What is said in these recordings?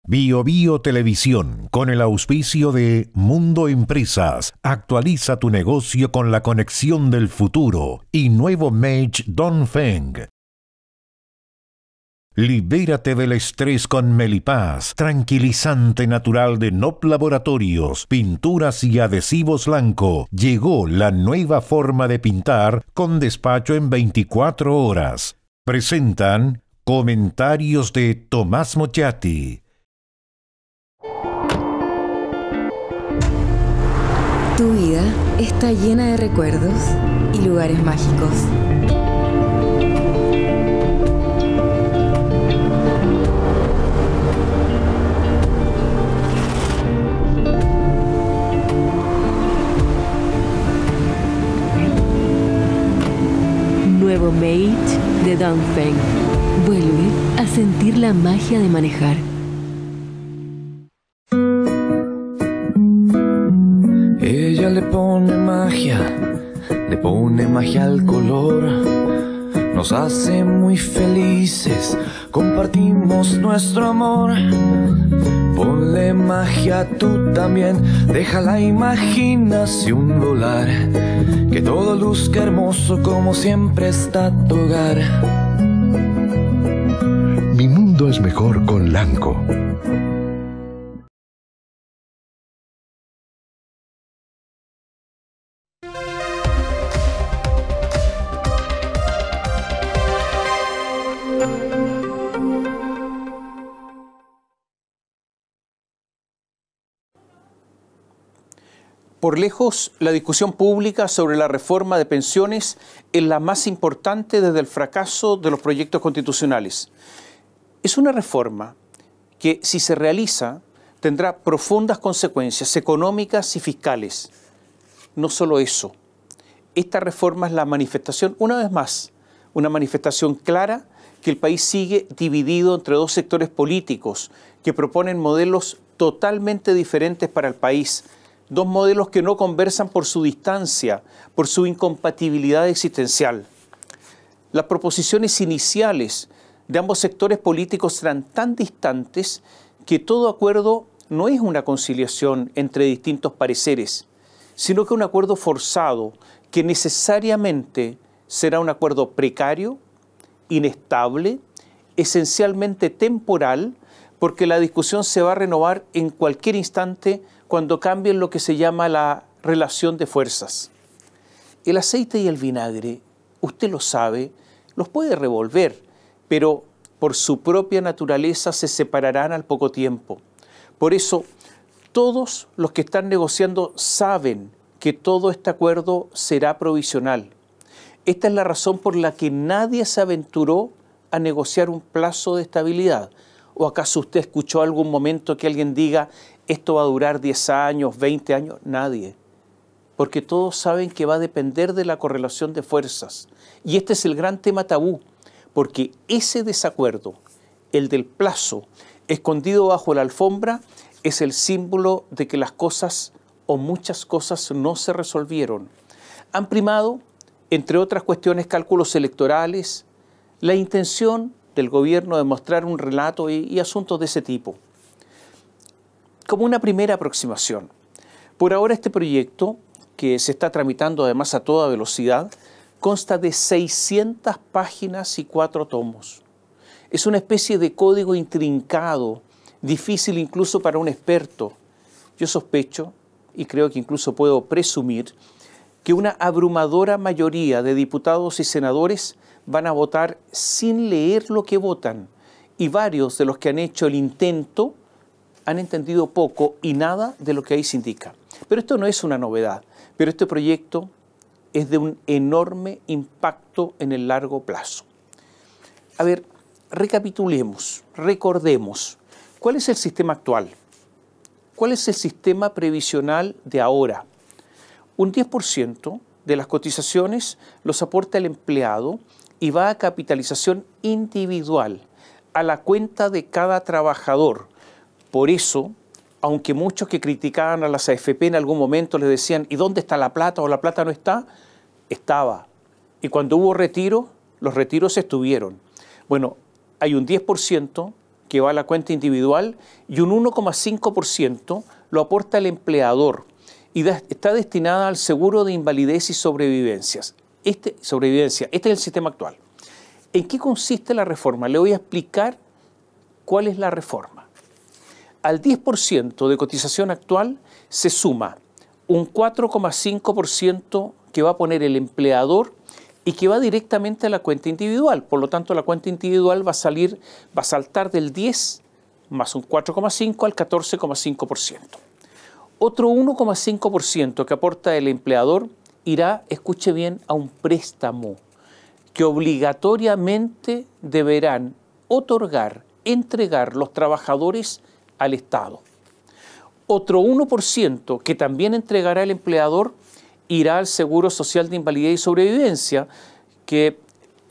Bio Bio Televisión, con el auspicio de Mundo Empresas, actualiza tu negocio con la conexión del futuro, y Nuevo Mage Dongfeng. Libérate del estrés con Melipaz, tranquilizante natural de NOP Laboratorios, pinturas y adhesivos blanco. Llegó la nueva forma de pintar con despacho en 24 horas. Presentan comentarios de Tomás Mochati. Tu vida está llena de recuerdos y lugares mágicos. Nuevo Mage de Dongfeng. Vuelve a sentir la magia de manejar. Ella le pone magia al color. Nos hace muy felices, compartimos nuestro amor. Ponle magia tú también, deja la imaginación volar. Que todo luzca hermoso como siempre está tu hogar. Mi mundo es mejor con Lanco. Por lejos, la discusión pública sobre la reforma de pensiones es la más importante desde el fracaso de los proyectos constitucionales. Es una reforma que, si se realiza, tendrá profundas consecuencias económicas y fiscales. No solo eso, esta reforma es la manifestación, una vez más, una manifestación clara que el país sigue dividido entre dos sectores políticos que proponen modelos totalmente diferentes para el país. Dos modelos que no conversan por su distancia, por su incompatibilidad existencial. Las proposiciones iniciales de ambos sectores políticos eran tan distantes que todo acuerdo no es una conciliación entre distintos pareceres, sino que un acuerdo forzado que necesariamente será un acuerdo precario, inestable, esencialmente temporal, porque la discusión se va a renovar en cualquier instante cuando cambien lo que se llama la relación de fuerzas. El aceite y el vinagre, usted lo sabe, los puede revolver, pero por su propia naturaleza se separarán al poco tiempo. Por eso, todos los que están negociando saben que todo este acuerdo será provisional. Esta es la razón por la que nadie se aventuró a negociar un plazo de estabilidad. ¿O acaso usted escuchó algún momento que alguien diga esto va a durar 10 años, 20 años? Nadie. Porque todos saben que va a depender de la correlación de fuerzas. Y este es el gran tema tabú, porque ese desacuerdo, el del plazo, escondido bajo la alfombra, es el símbolo de que las cosas o muchas cosas no se resolvieron. Han primado, entre otras cuestiones, cálculos electorales, la intención del gobierno de mostrar un relato y asuntos de ese tipo. Como una primera aproximación, por ahora este proyecto, que se está tramitando además a toda velocidad, consta de 600 páginas y 4 tomos. Es una especie de código intrincado, difícil incluso para un experto. Yo sospecho, y creo que incluso puedo presumir, que una abrumadora mayoría de diputados y senadores van a votar sin leer lo que votan, y varios de los que han hecho el intento han entendido poco y nada de lo que ahí se indica. Pero esto no es una novedad, pero este proyecto es de un enorme impacto en el largo plazo. A ver, recapitulemos, recordemos, ¿cuál es el sistema actual? ¿Cuál es el sistema previsional de ahora? Un 10% de las cotizaciones los aporta el empleado y va a capitalización individual, a la cuenta de cada trabajador. Por eso, aunque muchos que criticaban a las AFP en algún momento les decían ¿y dónde está la plata o la plata no está? Estaba. Y cuando hubo retiro, los retiros estuvieron. Bueno, hay un 10% que que va a la cuenta individual, y un 1,5% lo aporta el empleador y está destinada al seguro de invalidez y sobrevivencia. Este es el sistema actual. ¿En qué consiste la reforma? Le voy a explicar cuál es la reforma. Al 10% de cotización actual se suma un 4,5% que va a poner el empleador y que va directamente a la cuenta individual. Por lo tanto, la cuenta individual va a saltar del 10 más un 4,5 al 14,5%. Otro 1,5% que aporta el empleador irá, escuche bien, a un préstamo que obligatoriamente deberán entregar los trabajadores al Estado. Otro 1% que también entregará el empleador irá al Seguro Social de Invalidez y Sobrevivencia, que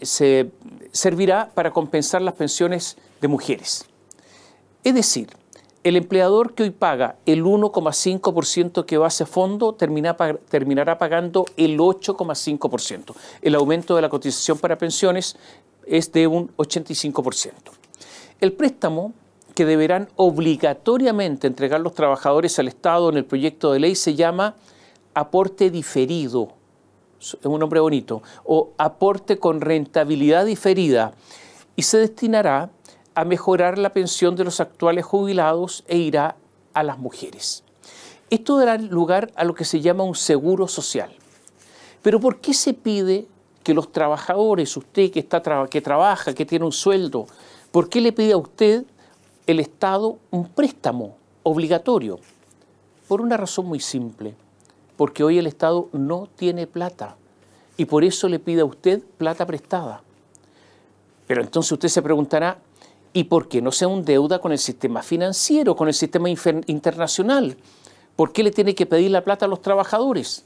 se servirá para compensar las pensiones de mujeres. Es decir, el empleador que hoy paga el 1,5% que va a ese fondo terminará pagando el 8,5%. El aumento de la cotización para pensiones es de un 85%. El préstamo que deberán obligatoriamente entregar los trabajadores al Estado en el proyecto de ley se llama aporte diferido, es un nombre bonito, o aporte con rentabilidad diferida, y se destinará a mejorar la pensión de los actuales jubilados e irá a las mujeres. Esto dará lugar a lo que se llama un seguro social. Pero ¿por qué se pide que los trabajadores, usted que trabaja, que tiene un sueldo, por qué le pide a usted el Estado un préstamo obligatorio? Por una razón muy simple, porque hoy el Estado no tiene plata y por eso le pide a usted plata prestada. Pero entonces usted se preguntará, ¿y por qué no se endeuda con el sistema financiero, con el sistema internacional? ¿Por qué le tiene que pedir la plata a los trabajadores?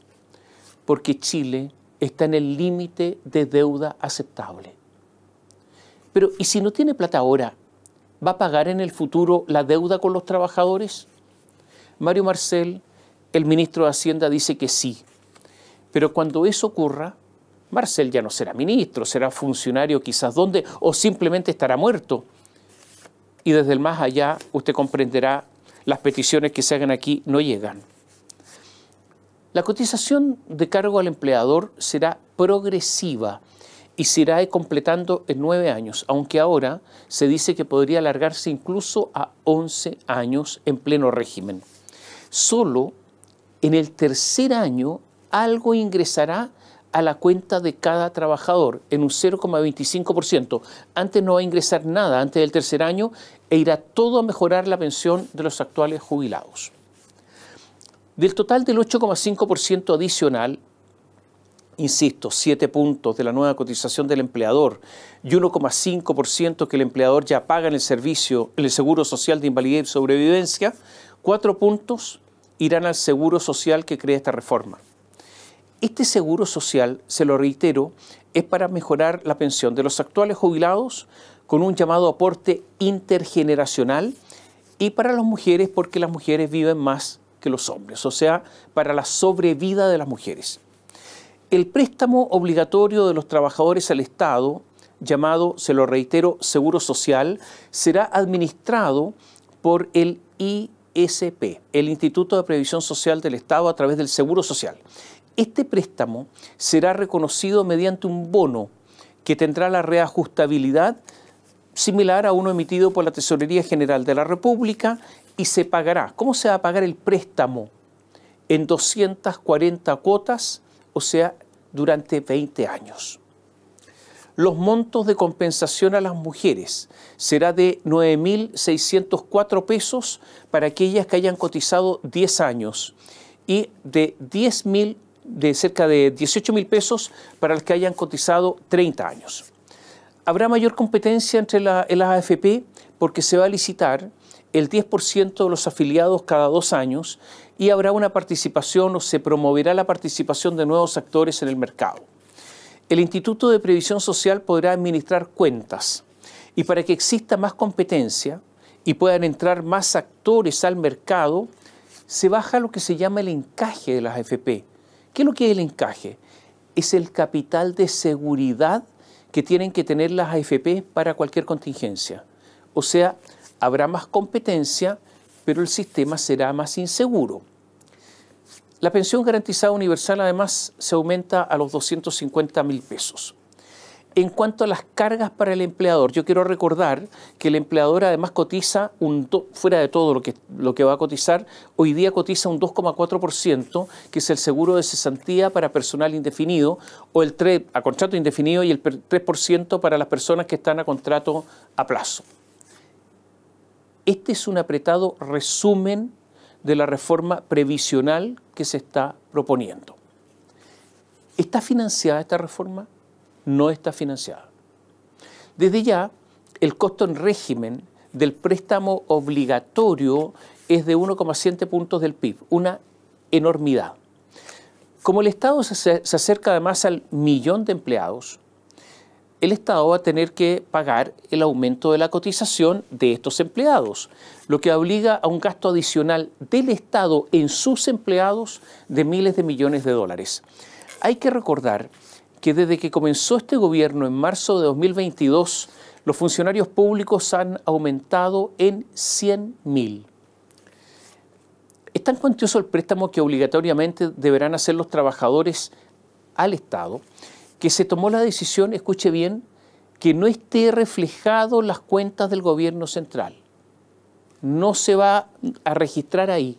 Porque Chile está en el límite de deuda aceptable. Pero, ¿y si no tiene plata ahora, va a pagar en el futuro la deuda con los trabajadores? Mario Marcel, el ministro de Hacienda, dice que sí. Pero cuando eso ocurra, Marcel ya no será ministro, será funcionario quizás donde, o simplemente estará muerto. Y desde el más allá, usted comprenderá, las peticiones que se hagan aquí no llegan. La cotización de cargo al empleador será progresiva y se irá completando en 9 años, aunque ahora se dice que podría alargarse incluso a 11 años en pleno régimen. Solo en el tercer año algo ingresará a la cuenta de cada trabajador en un 0,25%. Antes no va a ingresar nada, antes del tercer año, e irá todo a mejorar la pensión de los actuales jubilados. Del total del 8,5% adicional, insisto, 7 puntos de la nueva cotización del empleador y 1,5% que el empleador ya paga en el Seguro Social de Invalidez y Sobrevivencia, 4 puntos irán al Seguro Social que crea esta reforma. Este Seguro Social, se lo reitero, es para mejorar la pensión de los actuales jubilados con un llamado aporte intergeneracional y para las mujeres porque las mujeres viven más que los hombres, o sea, para la sobrevida de las mujeres. El préstamo obligatorio de los trabajadores al Estado, llamado, se lo reitero, Seguro Social, será administrado por el ISP, el Instituto de Previsión Social del Estado, a través del Seguro Social. Este préstamo será reconocido mediante un bono que tendrá la reajustabilidad similar a uno emitido por la Tesorería General de la República y se pagará. ¿Cómo se va a pagar el préstamo? En 240 cuotas, o sea, durante 20 años. Los montos de compensación a las mujeres será de 9.604 pesos para aquellas que hayan cotizado 10 años y de cerca de 18.000 pesos para las que hayan cotizado 30 años. Habrá mayor competencia entre las AFP porque se va a licitar el 10% de los afiliados cada 2 años y habrá una participación o se promoverá la participación de nuevos actores en el mercado. El Instituto de Previsión Social podrá administrar cuentas y para que exista más competencia y puedan entrar más actores al mercado, se baja lo que se llama el encaje de las AFP. ¿Qué es lo que es el encaje? Es el capital de seguridad que tienen que tener las AFP para cualquier contingencia. O sea, Habrá más competencia, pero el sistema será más inseguro. La pensión garantizada universal además se aumenta a los 250.000 pesos. En cuanto a las cargas para el empleador, yo quiero recordar que el empleador además cotiza, fuera de todo lo que va a cotizar, hoy día cotiza un 2,4%, que es el seguro de cesantía para personal indefinido, o el 3% a contrato indefinido y el 3% para las personas que están a contrato a plazo. Este es un apretado resumen de la reforma previsional que se está proponiendo. ¿Está financiada esta reforma? No está financiada. Desde ya, el costo en régimen del préstamo obligatorio es de 1,7 puntos del PIB, una enormidad. Como el Estado se acerca además al 1.000.000 de empleados, el Estado va a tener que pagar el aumento de la cotización de estos empleados, lo que obliga a un gasto adicional del Estado en sus empleados de miles de millones de dólares. Hay que recordar que desde que comenzó este gobierno en marzo de 2022, los funcionarios públicos han aumentado en 100.000. Es tan cuantioso el préstamo que obligatoriamente deberán hacer los trabajadores al Estado, que se tomó la decisión, escuche bien, que no esté reflejado en las cuentas del gobierno central. No se va a registrar ahí.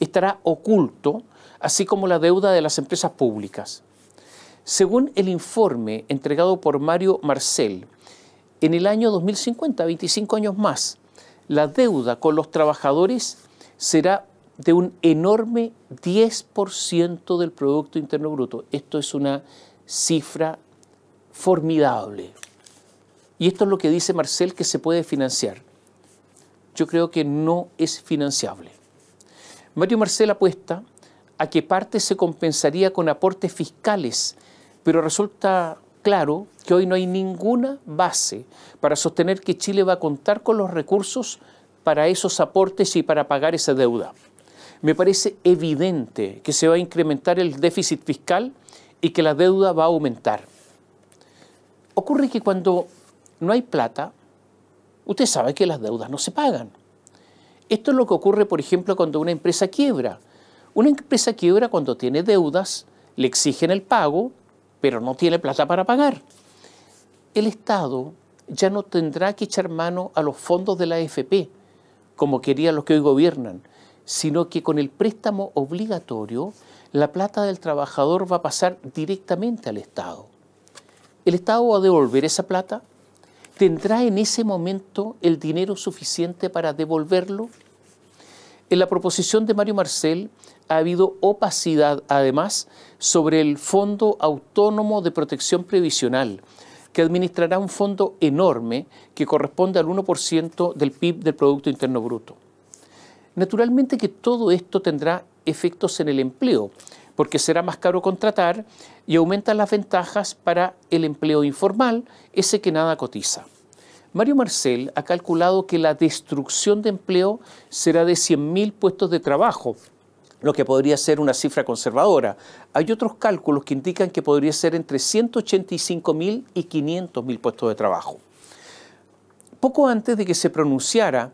Estará oculto, así como la deuda de las empresas públicas. Según el informe entregado por Mario Marcel, en el año 2050, 25 años más, la deuda con los trabajadores será de un enorme 10% del Producto Interno Bruto. Esto es una cifra formidable. Y esto es lo que dice Marcel que se puede financiar. Yo creo que no es financiable. Mario Marcel apuesta a que parte se compensaría con aportes fiscales, pero resulta claro que hoy no hay ninguna base para sostener que Chile va a contar con los recursos para esos aportes y para pagar esa deuda. Me parece evidente que se va a incrementar el déficit fiscal y que la deuda va a aumentar. Ocurre que cuando no hay plata, usted sabe que las deudas no se pagan. Esto es lo que ocurre, por ejemplo, cuando una empresa quiebra. Una empresa quiebra cuando tiene deudas, le exigen el pago, pero no tiene plata para pagar. El Estado ya no tendrá que echar mano a los fondos de la AFP, como querían los que hoy gobiernan, sino que con el préstamo obligatorio, la plata del trabajador va a pasar directamente al Estado. ¿El Estado va a devolver esa plata? ¿Tendrá en ese momento el dinero suficiente para devolverlo? En la proposición de Mario Marcel ha habido opacidad, además, sobre el Fondo Autónomo de Protección Previsional, que administrará un fondo enorme que corresponde al 1% del PIB del Producto Interno Bruto. Naturalmente que todo esto tendrá efectos en el empleo, porque será más caro contratar y aumentan las ventajas para el empleo informal, ese que nada cotiza. Mario Marcel ha calculado que la destrucción de empleo será de 100.000 puestos de trabajo, lo que podría ser una cifra conservadora. Hay otros cálculos que indican que podría ser entre 185.000 y 500.000 puestos de trabajo. Poco antes de que se pronunciara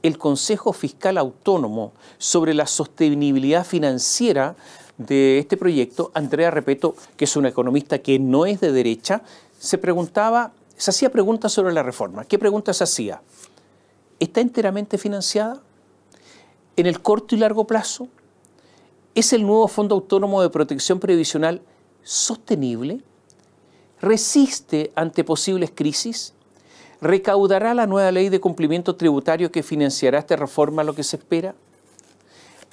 el Consejo Fiscal Autónomo sobre la sostenibilidad financiera de este proyecto, Andrea Repetto, que es una economista que no es de derecha, se hacía preguntas sobre la reforma. ¿Qué preguntas se hacía? ¿Está enteramente financiada? ¿En el corto y largo plazo? ¿Es el nuevo Fondo Autónomo de Protección Previsional sostenible? ¿Resiste ante posibles crisis? ¿Recaudará la nueva ley de cumplimiento tributario que financiará esta reforma lo que se espera?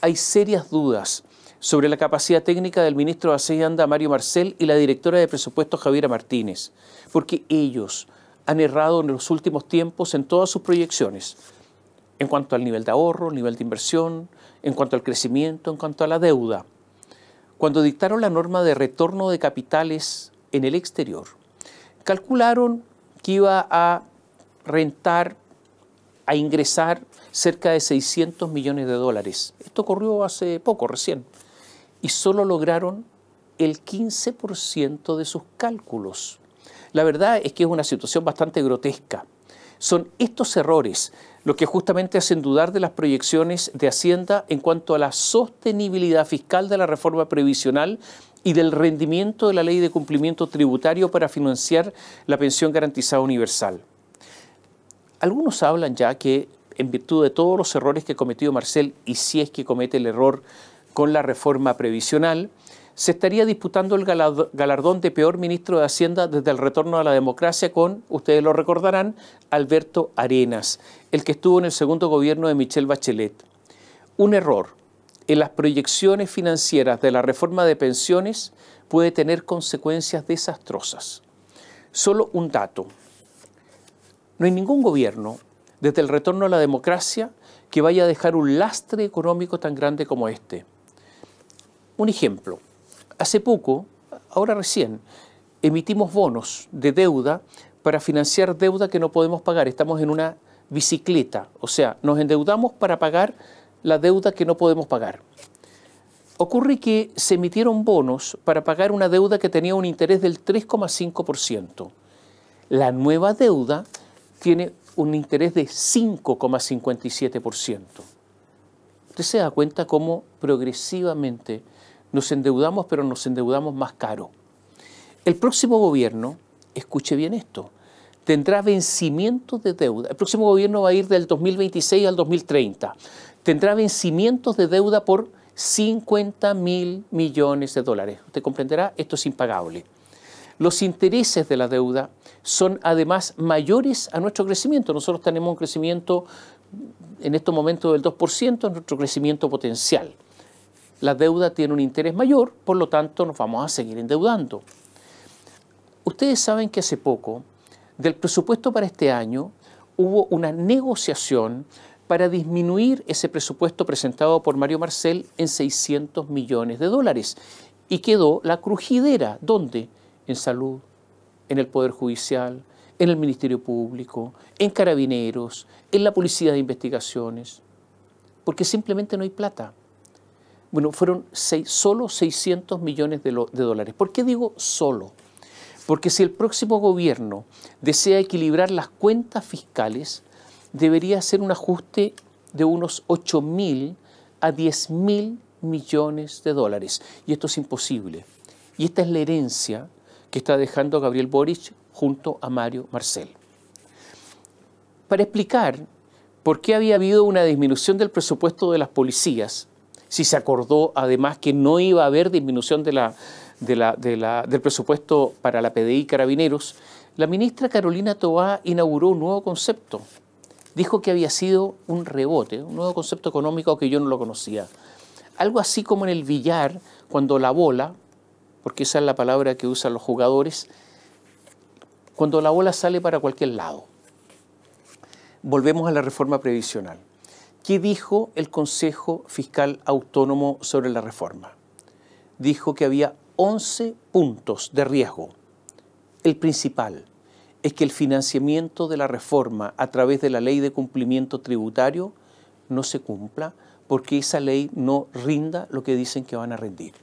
Hay serias dudas sobre la capacidad técnica del ministro de Hacienda, Mario Marcel, y la directora de presupuestos, Javiera Martínez, porque ellos han errado en los últimos tiempos en todas sus proyecciones, en cuanto al nivel de ahorro, nivel de inversión, en cuanto al crecimiento, en cuanto a la deuda. Cuando dictaron la norma de retorno de capitales en el exterior, calcularon que iba a rentar, a ingresar cerca de 600 millones de dólares. Esto ocurrió hace poco, recién. Y solo lograron el 15% de sus cálculos. La verdad es que es una situación bastante grotesca. Son estos errores los que justamente hacen dudar de las proyecciones de Hacienda en cuanto a la sostenibilidad fiscal de la reforma previsional y del rendimiento de la ley de cumplimiento tributario para financiar la pensión garantizada universal. Algunos hablan ya que, en virtud de todos los errores que ha cometido Marcel, y si es que comete el error con la reforma previsional, se estaría disputando el galardón de peor ministro de Hacienda desde el retorno a la democracia con, ustedes lo recordarán, Alberto Arenas, el que estuvo en el segundo gobierno de Michelle Bachelet. Un error en las proyecciones financieras de la reforma de pensiones puede tener consecuencias desastrosas. Solo un dato. No hay ningún gobierno, desde el retorno a la democracia, que vaya a dejar un lastre económico tan grande como este. Un ejemplo. Hace poco, ahora recién, emitimos bonos de deuda para financiar deuda que no podemos pagar. Estamos en una bicicleta, o sea, nos endeudamos para pagar la deuda que no podemos pagar. Ocurre que se emitieron bonos para pagar una deuda que tenía un interés del 3,5%. La nueva deuda tiene un interés de 5,57%. Usted se da cuenta cómo progresivamente nos endeudamos, pero nos endeudamos más caro. El próximo gobierno, escuche bien esto, tendrá vencimientos de deuda. El próximo gobierno va a ir del 2026 al 2030. Tendrá vencimientos de deuda por 50.000 millones de dólares. Usted comprenderá, esto es impagable. Los intereses de la deuda son además mayores a nuestro crecimiento. Nosotros tenemos un crecimiento en estos momentos del 2%, en nuestro crecimiento potencial. La deuda tiene un interés mayor, por lo tanto nos vamos a seguir endeudando. Ustedes saben que hace poco, del presupuesto para este año, hubo una negociación para disminuir ese presupuesto presentado por Mario Marcel en 600 millones de dólares. Y quedó la crujidera. ¿Dónde? En salud, en el Poder Judicial, en el Ministerio Público, en Carabineros, en la Policía de Investigaciones. Porque simplemente no hay plata. Bueno, fueron solo 600 millones de dólares. ¿Por qué digo solo? Porque si el próximo gobierno desea equilibrar las cuentas fiscales, debería hacer un ajuste de unos 8.000 a 10.000 millones de dólares. Y esto es imposible. Y esta es la herencia que está dejando Gabriel Boric junto a Mario Marcel. Para explicar por qué había habido una disminución del presupuesto de las policías, si se acordó además que no iba a haber disminución del presupuesto para la PDI y Carabineros, la ministra Carolina Toá inauguró un nuevo concepto. Dijo que había sido un rebote, un nuevo concepto económico que yo no lo conocía. Algo así como en el billar, cuando la bola, porque esa es la palabra que usan los jugadores, cuando la bola sale para cualquier lado. Volvemos a la reforma previsional. ¿Qué dijo el Consejo Fiscal Autónomo sobre la reforma? Dijo que había 11 puntos de riesgo. El principal es que el financiamiento de la reforma a través de la ley de cumplimiento tributario no se cumpla porque esa ley no rinda lo que dicen que van a rendir.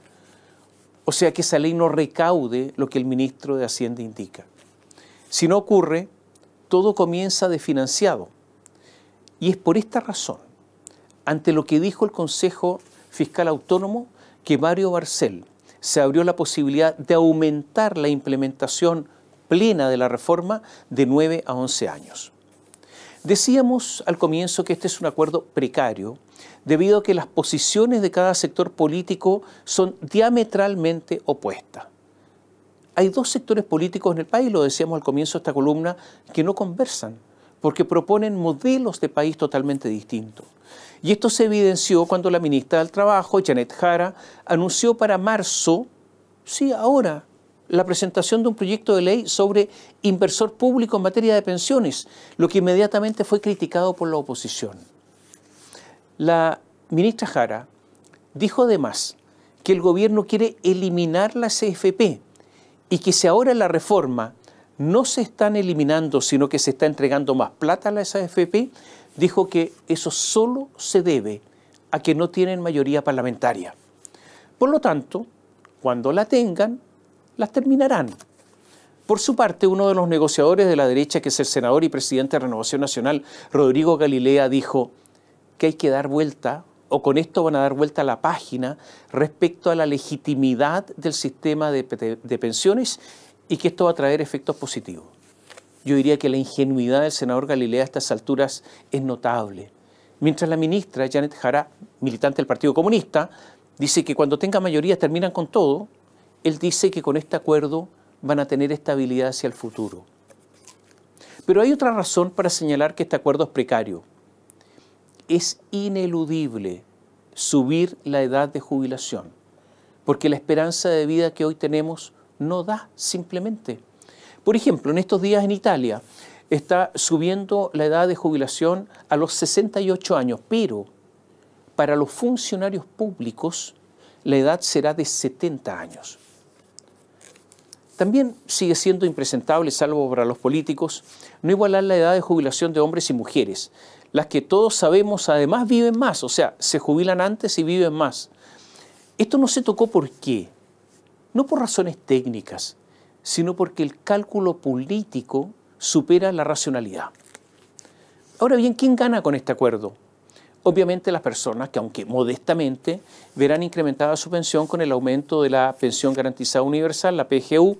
O sea, que esa ley no recaude lo que el ministro de Hacienda indica. Si no ocurre, todo comienza desfinanciado. Y es por esta razón, ante lo que dijo el Consejo Fiscal Autónomo, que Mario Marcel se abrió la posibilidad de aumentar la implementación plena de la reforma de 9 a 11 años. Decíamos al comienzo que este es un acuerdo precario debido a que las posiciones de cada sector político son diametralmente opuestas. Hay dos sectores políticos en el país, lo decíamos al comienzo de esta columna, que no conversan porque proponen modelos de país totalmente distintos. Y esto se evidenció cuando la ministra del Trabajo, Janet Jara, anunció para marzo, sí, ahora, la presentación de un proyecto de ley sobre inversor público en materia de pensiones, lo que inmediatamente fue criticado por la oposición. La ministra Jara dijo además que el gobierno quiere eliminar la CFP y que si ahora en la reforma no se están eliminando, sino que se está entregando más plata a la AFP, dijo que eso solo se debe a que no tienen mayoría parlamentaria. Por lo tanto, cuando la tengan, las terminarán. Por su parte, uno de los negociadores de la derecha, que es el senador y presidente de Renovación Nacional, Rodrigo Galilea, dijo que hay que dar vuelta, o con esto van a dar vuelta a la página, respecto a la legitimidad del sistema de pensiones y que esto va a traer efectos positivos. Yo diría que la ingenuidad del senador Galilea a estas alturas es notable. Mientras la ministra Janet Jara, militante del Partido Comunista, dice que cuando tenga mayoría terminan con todo, él dice que con este acuerdo van a tener estabilidad hacia el futuro. Pero hay otra razón para señalar que este acuerdo es precario. Es ineludible subir la edad de jubilación, porque la esperanza de vida que hoy tenemos no da simplemente. Por ejemplo, en estos días en Italia está subiendo la edad de jubilación a los 68 años, pero para los funcionarios públicos la edad será de 70 años. También sigue siendo impresentable, salvo para los políticos, no igualar la edad de jubilación de hombres y mujeres, las que todos sabemos además viven más, o sea, se jubilan antes y viven más. Esto no se tocó ¿por qué? No por razones técnicas, sino porque el cálculo político supera la racionalidad. Ahora bien, ¿quién gana con este acuerdo? Obviamente las personas que, aunque modestamente, verán incrementada su pensión con el aumento de la pensión garantizada universal, la PGU,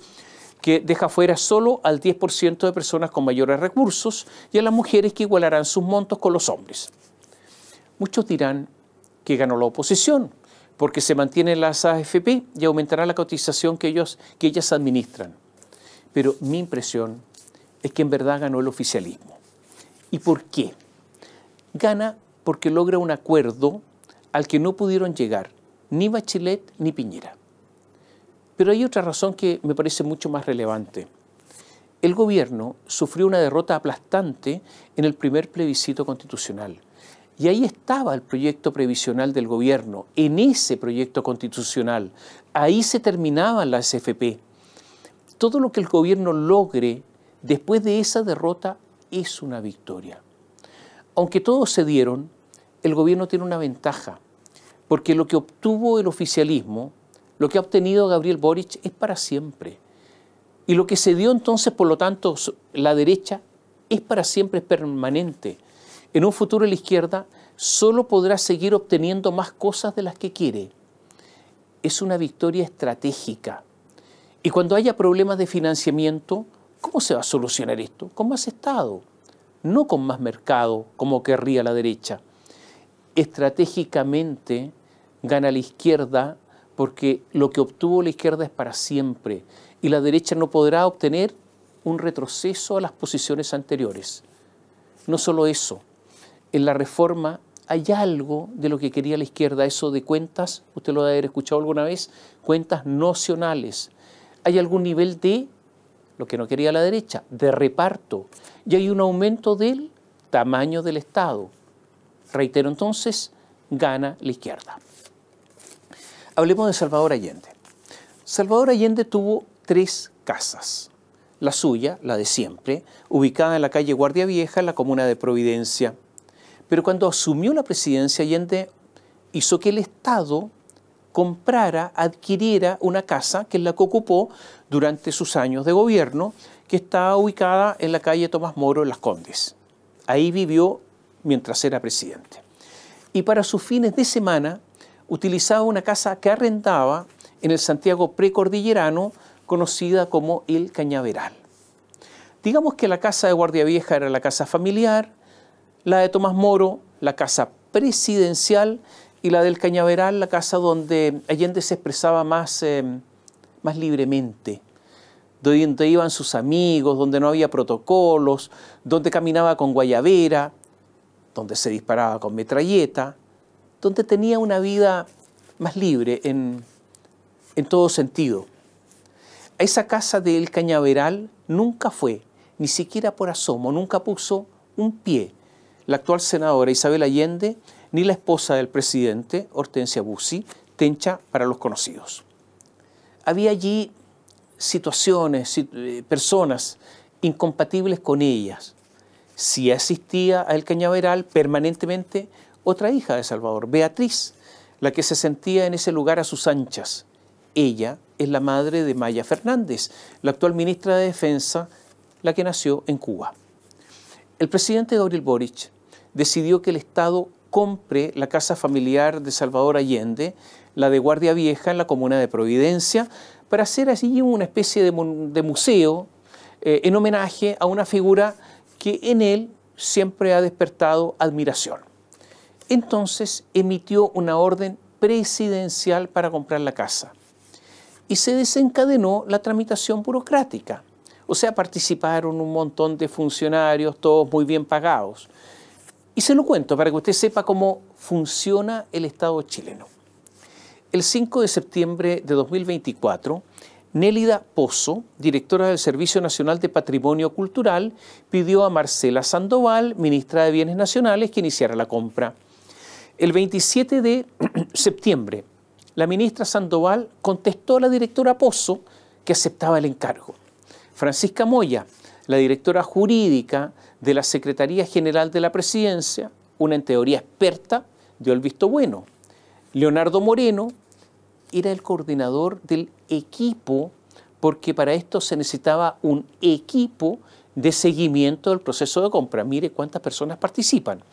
que deja fuera solo al 10% de personas con mayores recursos y a las mujeres que igualarán sus montos con los hombres. Muchos dirán que ganó la oposición, porque se mantienen las AFP y aumentará la cotización que ellas administran. Pero mi impresión es que en verdad ganó el oficialismo. ¿Y por qué? Gana porque logra un acuerdo al que no pudieron llegar ni Bachelet ni Piñera. Pero hay otra razón que me parece mucho más relevante. El gobierno sufrió una derrota aplastante en el primer plebiscito constitucional. Y ahí estaba el proyecto previsional del gobierno, en ese proyecto constitucional. Ahí se terminaban las AFP. Todo lo que el gobierno logre después de esa derrota es una victoria. Aunque todos cedieron, el gobierno tiene una ventaja, porque lo que obtuvo el oficialismo, lo que ha obtenido Gabriel Boric es para siempre. Y lo que se dio entonces, por lo tanto, la derecha es para siempre, es permanente. En un futuro la izquierda solo podrá seguir obteniendo más cosas de las que quiere. Es una victoria estratégica. Y cuando haya problemas de financiamiento, ¿cómo se va a solucionar esto? Con más Estado, no con más mercado, como querría la derecha. Estratégicamente gana la izquierda porque lo que obtuvo la izquierda es para siempre y la derecha no podrá obtener un retroceso a las posiciones anteriores. No solo eso, en la reforma hay algo de lo que quería la izquierda, eso de cuentas, usted lo debe haber escuchado alguna vez, cuentas nocionales. Hay algún nivel de, lo que no quería la derecha, de reparto, y hay un aumento del tamaño del Estado. Reitero entonces, gana la izquierda. Hablemos de Salvador Allende. Salvador Allende tuvo 3 casas. La suya, la de siempre, ubicada en la calle Guardia Vieja, en la comuna de Providencia. Pero cuando asumió la presidencia, Allende hizo que el Estado comprara, adquiriera una casa que es la que ocupó durante sus años de gobierno, que está ubicada en la calle Tomás Moro, en Las Condes. Ahí vivió mientras era presidente. Y para sus fines de semana utilizaba una casa que arrendaba en el Santiago precordillerano, conocida como El Cañaveral. Digamos que la casa de Guardia Vieja era la casa familiar, la de Tomás Moro, la casa presidencial, y la del Cañaveral, la casa donde Allende se expresaba más libremente, donde iban sus amigos, donde no había protocolos, donde caminaba con guayabera, donde se disparaba con metralleta, donde tenía una vida más libre en todo sentido. A esa casa del Cañaveral nunca fue, ni siquiera por asomo, nunca puso un pie la actual senadora Isabel Allende, ni la esposa del presidente, Hortensia Bussi, Tencha para los conocidos. Había allí situaciones, personas incompatibles con ellas. Sí asistía a El Cañaveral permanentemente otra hija de Salvador, Beatriz, la que se sentía en ese lugar a sus anchas. Ella es la madre de Maya Fernández, la actual ministra de Defensa, la que nació en Cuba. El presidente Gabriel Boric decidió que el Estado compre la casa familiar de Salvador Allende, la de Guardia Vieja, en la comuna de Providencia, para hacer allí una especie de museo en homenaje a una figura que en él siempre ha despertado admiración. Entonces emitió una orden presidencial para comprar la casa y se desencadenó la tramitación burocrática. O sea, participaron un montón de funcionarios, todos muy bien pagados. Y se lo cuento para que usted sepa cómo funciona el Estado chileno. El 5 de septiembre de 2024, Nélida Pozo, directora del Servicio Nacional de Patrimonio Cultural, pidió a Marcela Sandoval, ministra de Bienes Nacionales, que iniciara la compra. El 27 de septiembre, la ministra Sandoval contestó a la directora Pozo que aceptaba el encargo. Francisca Moya, la directora jurídica de la Secretaría General de la Presidencia, una en teoría experta, dio el visto bueno. Leonardo Moreno era el coordinador del equipo, porque para esto se necesitaba un equipo de seguimiento del proceso de compra. Mire cuántas personas participan.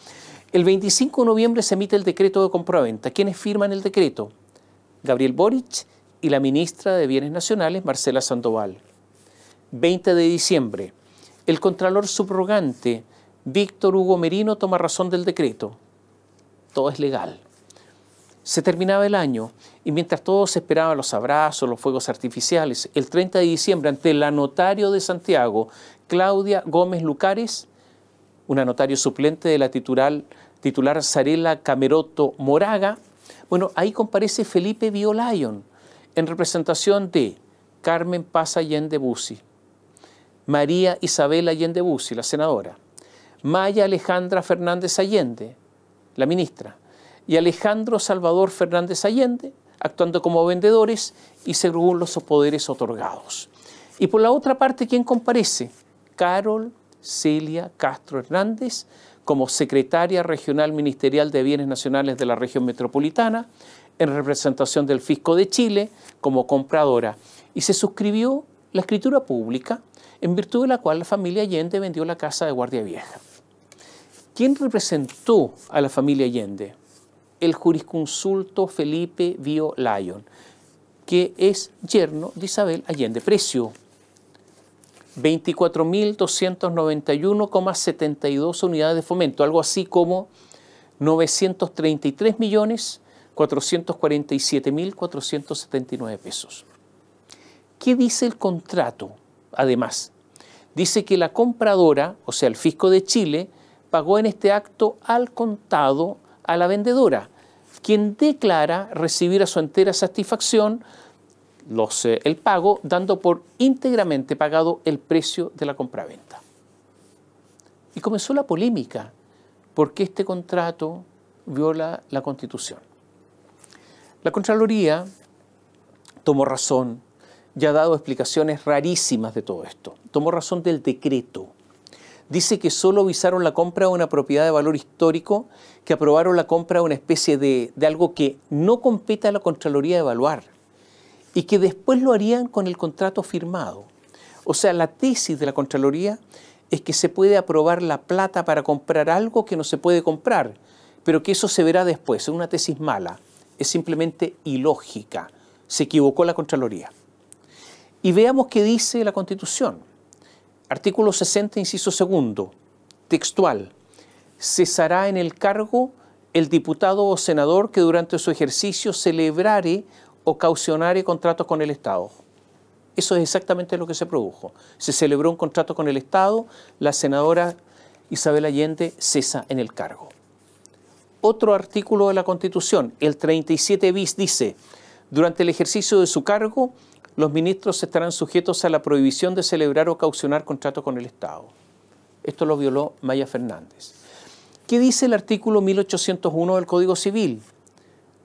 El 25 de noviembre se emite el decreto de compraventa. ¿Quiénes firman el decreto? Gabriel Boric y la ministra de Bienes Nacionales, Marcela Sandoval. 20 de diciembre, el contralor subrogante, Víctor Hugo Merino, toma razón del decreto. Todo es legal. Se terminaba el año y mientras todos esperaban los abrazos, los fuegos artificiales, el 30 de diciembre, ante la notario de Santiago, Claudia Gómez Lucares, una notario suplente de la titular Sarela Cameroto Moraga, bueno, ahí comparece Felipe Biolayon en representación de Carmen Paz Allende Bussi, María Isabel Allende Bussi, la senadora, Maya Alejandra Fernández Allende, la ministra, y Alejandro Salvador Fernández Allende, actuando como vendedores y según los poderes otorgados. Y por la otra parte, ¿quién comparece? Carol Celia Castro Hernández, como secretaria regional ministerial de Bienes Nacionales de la región metropolitana, en representación del Fisco de Chile, como compradora. Y se suscribió la escritura pública, en virtud de la cual la familia Allende vendió la casa de Guardia Vieja. ¿Quién representó a la familia Allende? El jurisconsulto Felipe Biolayon, que es yerno de Isabel Allende. Precio: 24.291,72 unidades de fomento, algo así como 933.447.479 pesos. ¿Qué dice el contrato? Además, dice que la compradora, o sea, el Fisco de Chile, pagó en este acto al contado a la vendedora, quien declara recibir a su entera satisfacción el pago, dando por íntegramente pagado el precio de la compraventa. Y comenzó la polémica, porque este contrato viola la Constitución. La Contraloría tomó razón y ha dado explicaciones rarísimas de todo esto. Tomó razón del decreto. Dice que solo visaron la compra de una propiedad de valor histórico, que aprobaron la compra de una especie de algo que no compete a la Contraloría de evaluar y que después lo harían con el contrato firmado. O sea, la tesis de la Contraloría es que se puede aprobar la plata para comprar algo que no se puede comprar, pero que eso se verá después. Es una tesis mala, es simplemente ilógica. Se equivocó la Contraloría. Y veamos qué dice la Constitución. Artículo 60, inciso segundo, textual: cesará en el cargo el diputado o senador que durante su ejercicio celebrare o caucionare contratos con el Estado. Eso es exactamente lo que se produjo. Se celebró un contrato con el Estado, la senadora Isabel Allende cesa en el cargo. Otro artículo de la Constitución, el 37 bis, dice: durante el ejercicio de su cargo, los ministros estarán sujetos a la prohibición de celebrar o caucionar contrato con el Estado. Esto lo violó Maya Fernández. ¿Qué dice el artículo 1801 del Código Civil?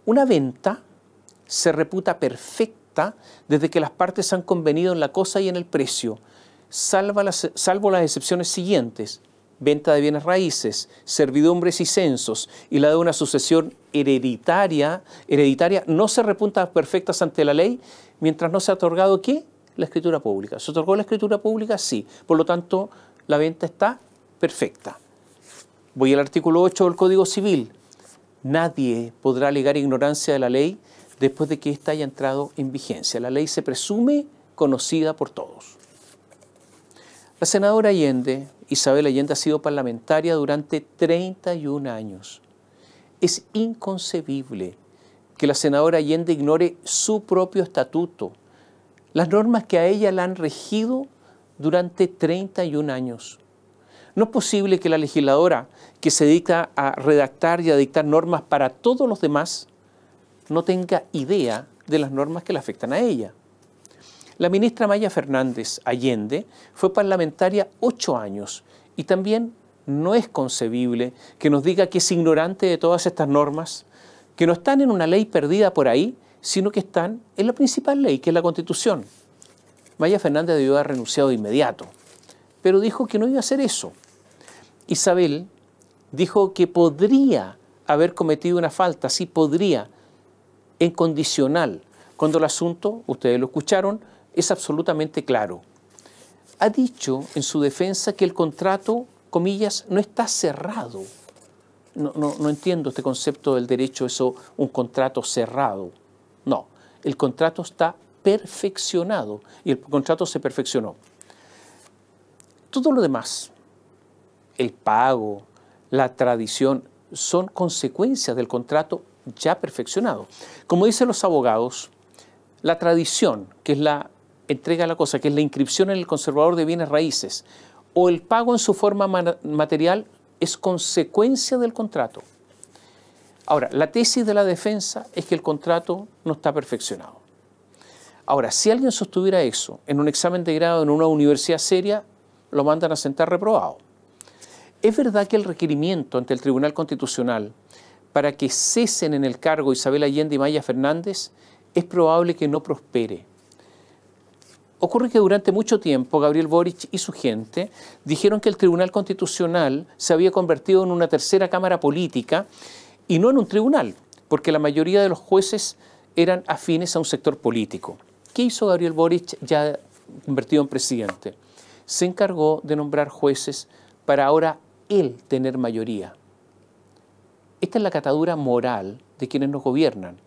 Una venta se reputa perfecta desde que las partes han convenido en la cosa y en el precio, salvo las excepciones siguientes. venta de bienes raíces, servidumbres y censos y la de una sucesión hereditaria no se repunta perfectas ante la ley mientras no se ha otorgado ¿qué? La escritura pública. ¿Se otorgó la escritura pública? Sí. Por lo tanto, la venta está perfecta. Voy al artículo 8 del Código Civil. Nadie podrá alegar ignorancia de la ley después de que ésta haya entrado en vigencia. La ley se presume conocida por todos. La senadora Allende, Isabel Allende, ha sido parlamentaria durante 31 años. Es inconcebible que la senadora Allende ignore su propio estatuto, las normas que a ella la han regido durante 31 años. No es posible que la legisladora que se dedica a redactar y a dictar normas para todos los demás no tenga idea de las normas que le afectan a ella. La ministra Maya Fernández Allende fue parlamentaria 8 años y también no es concebible que nos diga que es ignorante de todas estas normas, que no están en una ley perdida por ahí, sino que están en la principal ley, que es la Constitución. Maya Fernández debió haber renunciado de inmediato, pero dijo que no iba a hacer eso. Isabel dijo que podría haber cometido una falta, sí podría, en condicional, cuando el asunto, ustedes lo escucharon, es absolutamente claro. Ha dicho en su defensa que el contrato, comillas, no está cerrado. No entiendo este concepto del derecho, eso, un contrato cerrado. No, el contrato está perfeccionado y el contrato se perfeccionó. Todo lo demás, el pago, la tradición, son consecuencias del contrato ya perfeccionado. Como dicen los abogados, la tradición, que es la entrega de la cosa, que es la inscripción en el conservador de bienes raíces, o el pago en su forma material, es consecuencia del contrato. Ahora, la tesis de la defensa es que el contrato no está perfeccionado. Ahora, si alguien sostuviera eso en un examen de grado en una universidad seria, lo mandan a sentar reprobado. Es verdad que el requerimiento ante el Tribunal Constitucional para que cesen en el cargo Isabel Allende y Maya Fernández es probable que no prospere. Ocurre que durante mucho tiempo Gabriel Boric y su gente dijeron que el Tribunal Constitucional se había convertido en una tercera cámara política y no en un tribunal, porque la mayoría de los jueces eran afines a un sector político. ¿Qué hizo Gabriel Boric ya convertido en presidente? Se encargó de nombrar jueces para ahora él tener mayoría. Esta es la catadura moral de quienes nos gobiernan.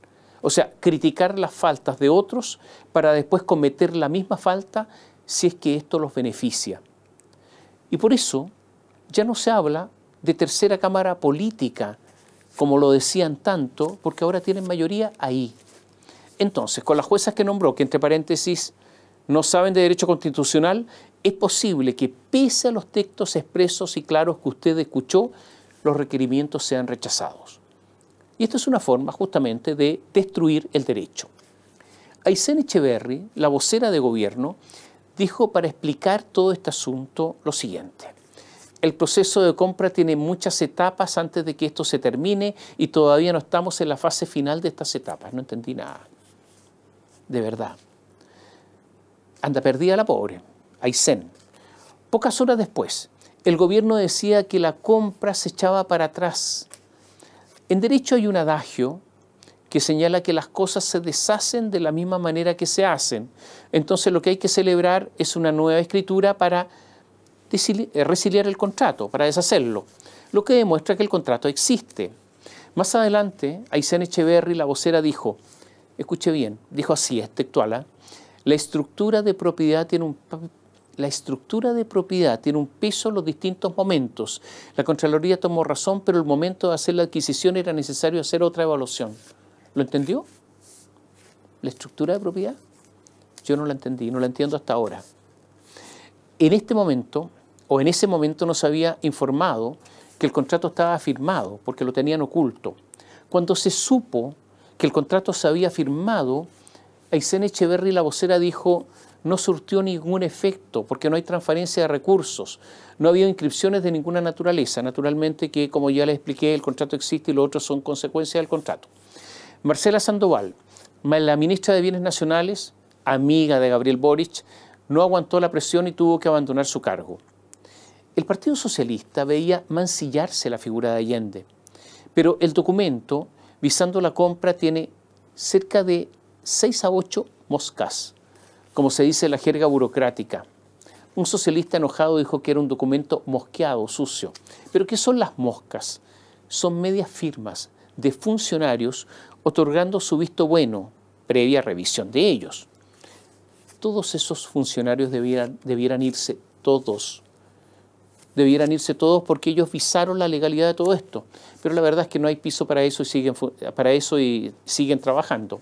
O sea, criticar las faltas de otros para después cometer la misma falta si es que esto los beneficia. Y por eso ya no se habla de tercera cámara política, como lo decían tanto, porque ahora tienen mayoría ahí. Entonces, con las juezas que nombró, que entre paréntesis no saben de derecho constitucional, es posible que pese a los textos expresos y claros que usted escuchó, los requerimientos sean rechazados. Y esto es una forma justamente de destruir el derecho. Aysén Echeverry, la vocera de gobierno, dijo para explicar todo este asunto lo siguiente. El proceso de compra tiene muchas etapas antes de que esto se termine y todavía no estamos en la fase final de estas etapas. No entendí nada. De verdad. Anda perdida la pobre, Aysén. Pocas horas después, el gobierno decía que la compra se echaba para atrás. En derecho hay un adagio que señala que las cosas se deshacen de la misma manera que se hacen. Entonces lo que hay que celebrar es una nueva escritura para resiliar el contrato, para deshacerlo, lo que demuestra que el contrato existe. Más adelante, Aysén Echeverry, la vocera, dijo, escuche bien, dijo así, es textual, la estructura de propiedad tiene un peso en los distintos momentos. La Contraloría tomó razón, pero el momento de hacer la adquisición era necesario hacer otra evaluación. ¿Lo entendió? ¿La estructura de propiedad? Yo no la entendí, no la entiendo hasta ahora. En este momento, o en ese momento no se había informado que el contrato estaba firmado, porque lo tenían oculto. Cuando se supo que el contrato se había firmado, Aysén Echeverry, la vocera, dijo, no surtió ningún efecto porque no hay transferencia de recursos, no había inscripciones de ninguna naturaleza. Naturalmente que, como ya les expliqué, el contrato existe y los otros son consecuencias del contrato. Marcela Sandoval, la ministra de Bienes Nacionales, amiga de Gabriel Boric, no aguantó la presión y tuvo que abandonar su cargo. El Partido Socialista veía mancillarse la figura de Allende, pero el documento, visando la compra, tiene cerca de 6 a 8 moscas, como se dice en la jerga burocrática. Un socialista enojado dijo que era un documento mosqueado, sucio. ¿Pero qué son las moscas? Son medias firmas de funcionarios otorgando su visto bueno, previa revisión de ellos. Todos esos funcionarios debieran irse todos. Debieran irse todos porque ellos visaron la legalidad de todo esto. Pero la verdad es que no hay piso para eso y siguen trabajando.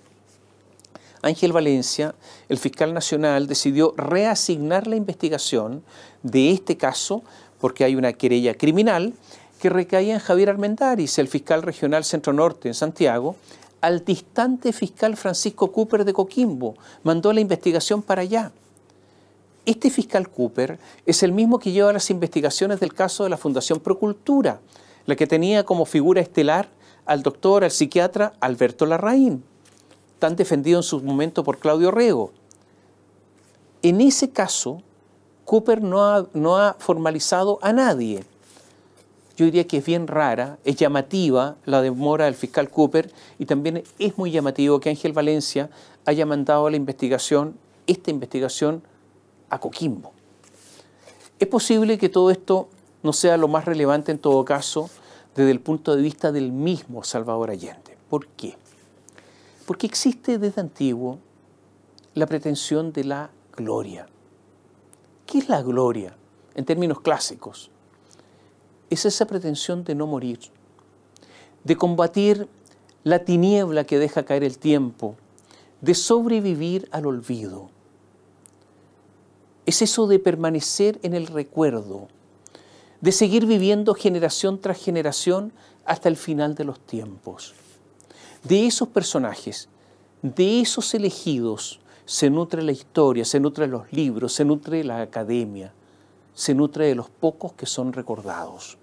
Ángel Valencia, el fiscal nacional, decidió reasignar la investigación de este caso porque hay una querella criminal que recaía en Javier Armendáriz, el fiscal regional Centro Norte en Santiago, al distante fiscal Francisco Cooper de Coquimbo. Mandó la investigación para allá. Este fiscal Cooper es el mismo que lleva las investigaciones del caso de la Fundación Procultura, la que tenía como figura estelar al doctor, al psiquiatra Alberto Larraín, tan defendido en su momento por Claudio Rego. En ese caso, Cooper no ha formalizado a nadie. Yo diría que es bien rara, es llamativa la demora del fiscal Cooper y también es muy llamativo que Ángel Valencia haya mandado esta investigación a Coquimbo. Es posible que todo esto no sea lo más relevante en todo caso desde el punto de vista del mismo Salvador Allende. ¿Por qué? Porque existe desde antiguo la pretensión de la gloria. ¿Qué es la gloria en términos clásicos? Es esa pretensión de no morir, de combatir la tiniebla que deja caer el tiempo, de sobrevivir al olvido. Es eso de permanecer en el recuerdo, de seguir viviendo generación tras generación hasta el final de los tiempos. De esos personajes, de esos elegidos, se nutre la historia, se nutren los libros, se nutre la academia, se nutre de los pocos que son recordados.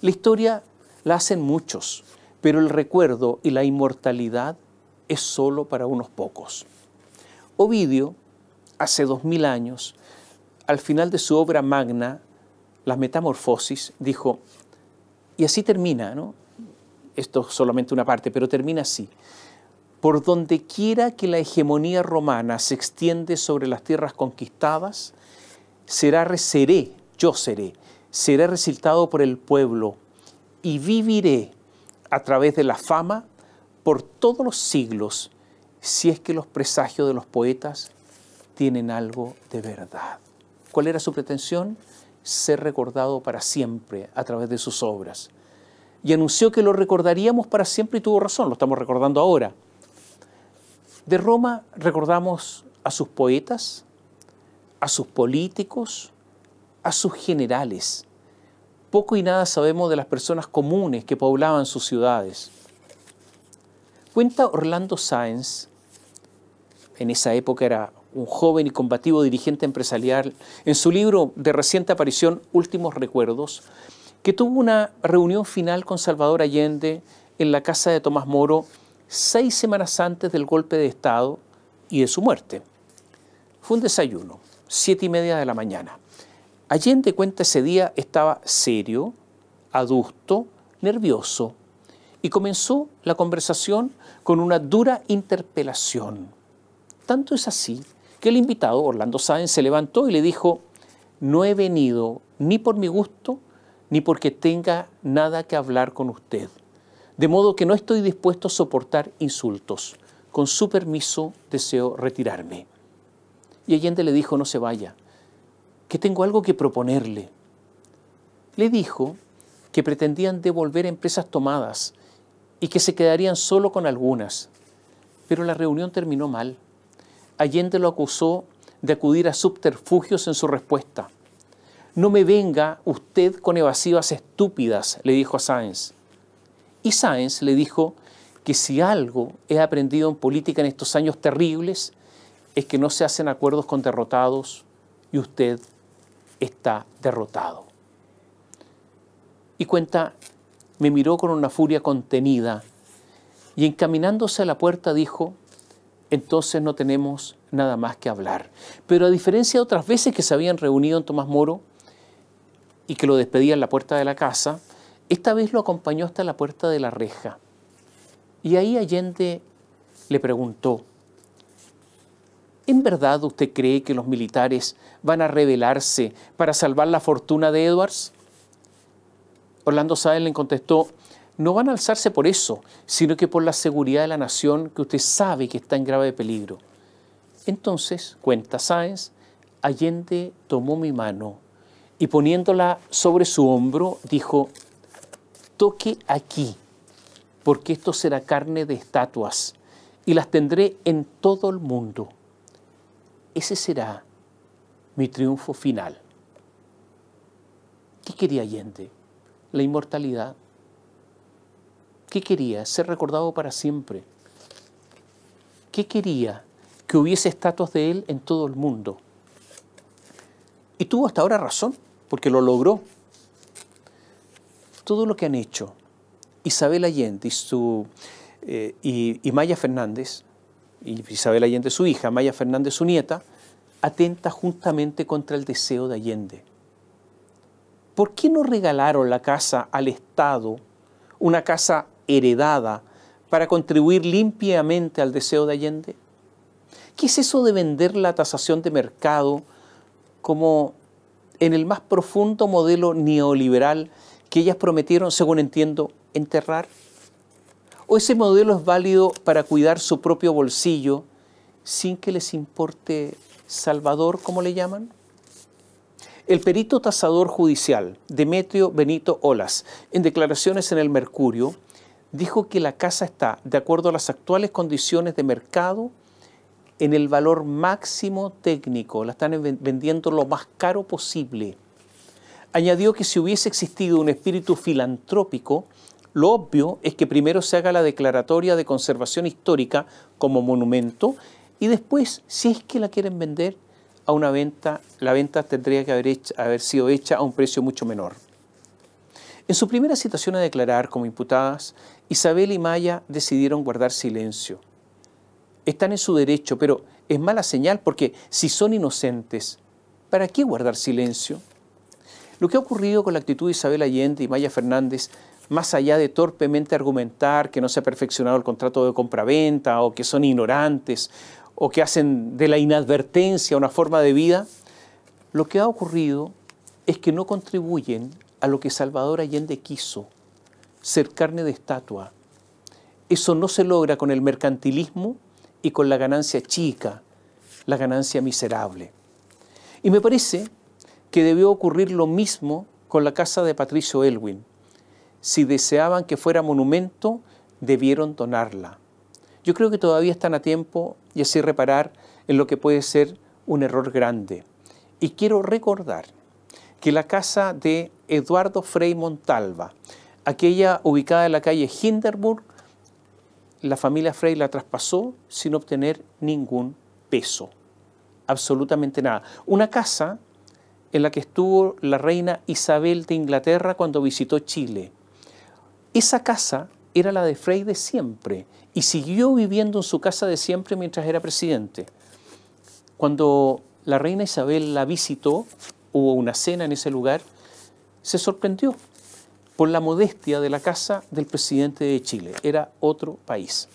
La historia la hacen muchos, pero el recuerdo y la inmortalidad es solo para unos pocos. Ovidio, hace 2000 años, al final de su obra magna, Las Metamorfosis, dijo, y así termina, ¿no? Esto es solamente una parte, pero termina así. Por donde quiera que la hegemonía romana se extiende sobre las tierras conquistadas, seré resultado por el pueblo y viviré a través de la fama por todos los siglos, si es que los presagios de los poetas tienen algo de verdad. ¿Cuál era su pretensión? Ser recordado para siempre a través de sus obras. Y anunció que lo recordaríamos para siempre y tuvo razón, lo estamos recordando ahora. De Roma recordamos a sus poetas, a sus políticos, a sus generales. Poco y nada sabemos de las personas comunes que poblaban sus ciudades. Cuenta Orlando Sáenz, en esa época era un joven y combativo dirigente empresarial, en su libro de reciente aparición, Últimos Recuerdos, que tuvo una reunión final con Salvador Allende en la casa de Tomás Moro 6 semanas antes del golpe de Estado y de su muerte. Fue un desayuno, 7:30 de la mañana. Allende cuenta ese día estaba serio, adusto, nervioso, y comenzó la conversación con una dura interpelación. Tanto es así que el invitado, Orlando Sáenz, se levantó y le dijo, no he venido ni por mi gusto, ni porque tenga nada que hablar con usted. De modo que no estoy dispuesto a soportar insultos. Con su permiso, deseo retirarme. Y Allende le dijo, no se vaya, que tengo algo que proponerle. Le dijo que pretendían devolver empresas tomadas y que se quedarían solo con algunas. Pero la reunión terminó mal. Allende lo acusó de acudir a subterfugios en su respuesta. No me venga usted con evasivas estúpidas, le dijo a Sáenz. Y Sáenz le dijo que si algo he aprendido en política en estos años terribles es que no se hacen acuerdos con derrotados y usted está derrotado. Y cuenta, me miró con una furia contenida y encaminándose a la puerta dijo, entonces no tenemos nada más que hablar. Pero a diferencia de otras veces que se habían reunido en Tomás Moro, y que lo despedía en la puerta de la casa, esta vez lo acompañó hasta la puerta de la reja. Y ahí Allende le preguntó: ¿en verdad usted cree que los militares van a rebelarse para salvar la fortuna de Edwards? Orlando Sáenz le contestó: no van a alzarse por eso, sino que por la seguridad de la nación que usted sabe que está en grave peligro. Entonces, cuenta Sáenz, Allende tomó mi mano y poniéndola sobre su hombro dijo: toque aquí, porque esto será carne de estatuas y las tendré en todo el mundo. Ese será mi triunfo final. ¿Qué quería Allende? La inmortalidad. ¿Qué quería? Ser recordado para siempre. ¿Qué quería? Que hubiese estatuas de él en todo el mundo. Y tuvo hasta ahora razón, porque lo logró. Todo lo que han hecho Isabel Allende y Maya Fernández, y Isabel Allende su hija, Maya Fernández su nieta, atenta justamente contra el deseo de Allende. ¿Por qué no regalaron la casa al Estado, una casa heredada, para contribuir limpiamente al deseo de Allende? ¿Qué es eso de vender la tasación de mercado como en el más profundo modelo neoliberal que ellas prometieron, según entiendo, enterrar? ¿O ese modelo es válido para cuidar su propio bolsillo sin que les importe Salvador, como le llaman? El perito tasador judicial, Demetrio Benito Olas, en declaraciones en el Mercurio, dijo que la casa está, de acuerdo a las actuales condiciones de mercado, en el valor máximo técnico, la están vendiendo lo más caro posible. Añadió que si hubiese existido un espíritu filantrópico, lo obvio es que primero se haga la declaratoria de conservación histórica como monumento y después, si es que la quieren vender a una venta, la venta tendría que haber sido hecha a un precio mucho menor. En su primera citación a declarar como imputadas, Isabel y Maya decidieron guardar silencio. Están en su derecho, pero es mala señal porque si son inocentes, ¿para qué guardar silencio? Lo que ha ocurrido con la actitud de Isabel Allende y Maya Fernández, más allá de torpemente argumentar que no se ha perfeccionado el contrato de compraventa o que son ignorantes o que hacen de la inadvertencia una forma de vida, lo que ha ocurrido es que no contribuyen a lo que Salvador Allende quiso, ser carne de estatua. Eso no se logra con el mercantilismo y con la ganancia chica, la ganancia miserable. Y me parece que debió ocurrir lo mismo con la casa de Patricio Aylwin. Si deseaban que fuera monumento, debieron donarla. Yo creo que todavía están a tiempo y así reparar en lo que puede ser un error grande. Y quiero recordar que la casa de Eduardo Frei Montalva, aquella ubicada en la calle Hindenburg, la familia Frei la traspasó sin obtener ningún peso, absolutamente nada. Una casa en la que estuvo la reina Isabel de Inglaterra cuando visitó Chile. Esa casa era la de Frei de siempre y siguió viviendo en su casa de siempre mientras era presidente. Cuando la reina Isabel la visitó, hubo una cena en ese lugar, se sorprendió por la modestia de la casa del presidente de Chile. Era otro país.